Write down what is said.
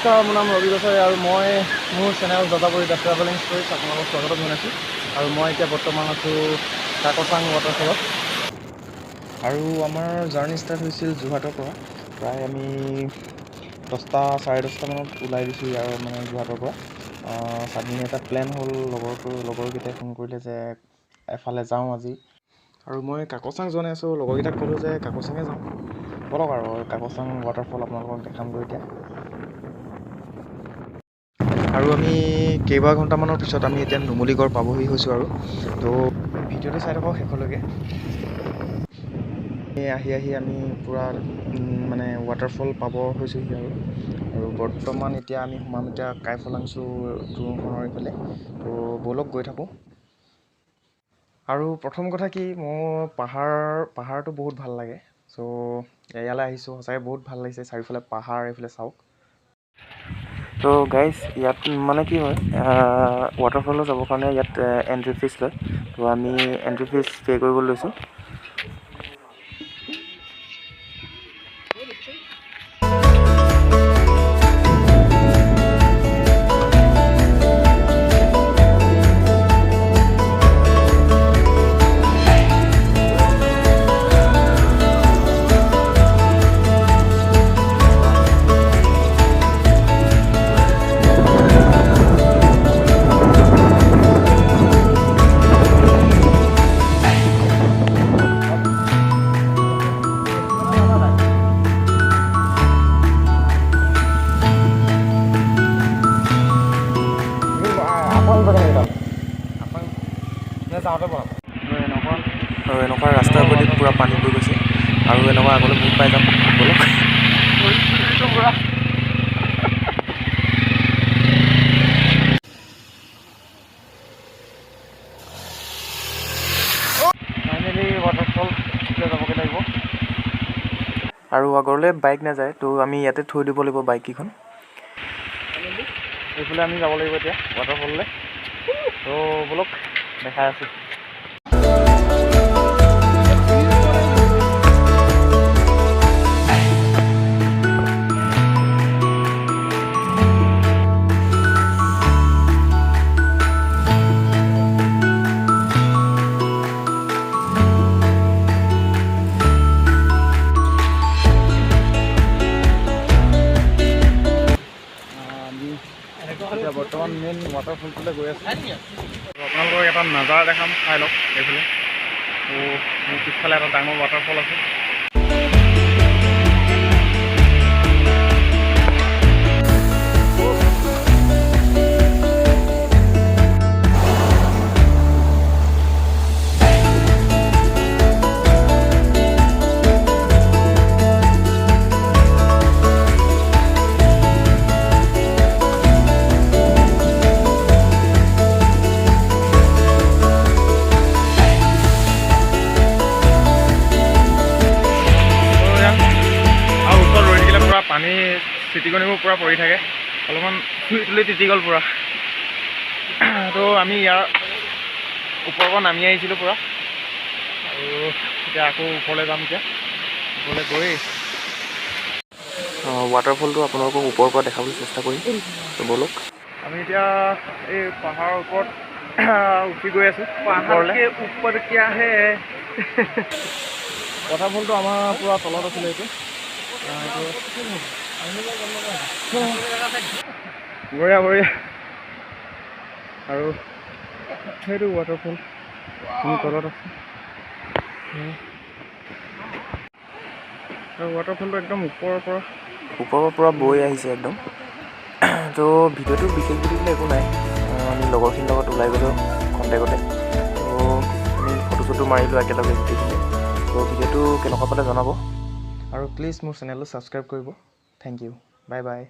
নমস্কাৰ, মোৰ নাম ৰবি গছাই আৰু মই মোৰ চেনেল জাজাবৰি ট্ৰেভেলিং ষ্টৰিজ আপোনালোকক স্বাগতম জনাইছোঁ। আৰু মই এতিয়া বৰ্তমান আছোঁ কাকচাং ৱাটাৰফলত। আৰু আমাৰ জাৰ্ণি ষ্টাৰ্ট হৈছিল যোৰহাটৰ পৰা। প্ৰায় আমি 10টা 10:30 মানত ওলাই দিছোঁ ইয়াৰ মানে যোৰহাটৰ পৰা। ছাডেনলি এটা প্লেন হ'ল, লগৰকেইটাই ফোন কৰিলে যে এফালে যাওঁ আজি। আৰু মই কাকচাং যোৱা নাই, আছোঁ লগৰকেইটাক ক'লোঁ যে কাকচাঙে যাওঁ ব'লক আৰু কাকচাং ৱাটাৰফল আপোনালোকক দেখামগৈ এতিয়া। আৰু আমি কেইবা ঘণ্টামানৰ পিছত আমি এতিয়া নুমলীগড় পাবহি হৈছোঁ। আৰু তো ভিডিঅ'টো চাই থাকক শেষলৈকে। আহি আমি পূৰা মানে ৱাটাৰফল পাব হৈছোঁহি আৰু বৰ্তমান এতিয়া আমি সোমাম এতিয়া কাইফলাংছু দোৰোংখনৰ এইফালে। তো ব'লক গৈ থাকোঁ। আৰু প্ৰথম কথা কি, মোৰ পাহাৰটো বহুত ভাল লাগে। চ' ইয়ালৈ আহিছোঁ, সঁচাকৈ বহুত ভাল লাগিছে। চাৰিওফালে পাহাৰ, এইফালে চাওক। তো গাইজ, ইয়াত মানে কি হয়, ৱাটাৰফললৈ যাবৰ কাৰণে ইয়াত এণ্ট্ৰি ফিজ লয়। তো আমি এণ্ট্ৰি ফিজ পে' কৰিবলৈ লৈছোঁ। আৰু এনেকুৱা ৰাস্তাৰ প্ৰতি পূৰা পানী পৰি গৈছে। আৰু এনেকুৱা আগলৈ বহুত পাই যাম। ব'লক। ফাইনেলি ৱাটাৰফললৈ যাবগৈ লাগিব। আৰু আগলৈ বাইক নাযায়, তো আমি ইয়াতে থৈ দিব লাগিব বাইককেইখন। এইফালে আমি যাব লাগিব এতিয়া ৱাটাৰফললৈ। তো ব'লক দেখাই আছোঁ। এতিয়া বৰ্তমান মেইন ৱাটাৰফলটোলৈ গৈ আছোঁ। আপোনালোকক এটা নাজাৰা দেখাম, চাই লওক এইফালে। তো মোৰ পিছফালে এটা ডাঙৰ ৱাটাৰফল আছে। পানী চিটিকনিবোৰ পূৰা পৰি থাকে, অলপমান চুই তিতি গ'ল পূৰা। তো আমি ইয়াৰ ওপৰৰ পৰা নামি আহিছিলোঁ পূৰা। আৰু এতিয়া আকৌ ওপৰলৈ যাম। এতিয়া ওপৰলৈ গৈ ৱাটাৰফলটো আপোনালোকক ওপৰৰ পৰা দেখাবলৈ চেষ্টা কৰিম। তো ব'লক। আমি এতিয়া এই পাহাৰৰ ওপৰত উঠি গৈ আছোঁ। পাহাৰলৈ ওপৰ কিয়া হে। ৱাটাৰফলটো আমাৰ পূৰা তলত আছিলে এইটো। বঢ়িয়া বঢ়িয়া। আৰু সেইটো ৱাটাৰফল তলত আছে। আৰু ৱাটাৰফলটো একদম ওপৰৰ পৰা বৈ আহিছে একদম। তো ভিডিঅ'টো বিশেষ বুলিবলৈ একো নাই, আমি লগৰখিনিৰ লগত ওলাই গ'লোঁ কণ্টেকতে। তো আমি ফটো চটো মাৰিলোঁ একেলগে গোটেইখিনি। তো ভিডিঅ'টো কেনেকুৱা পালে জনাব। আৰু প্লিজ মোৰ চেনেলটো ছাবস্ক্ৰাইব কৰিব। Thank you, bye by.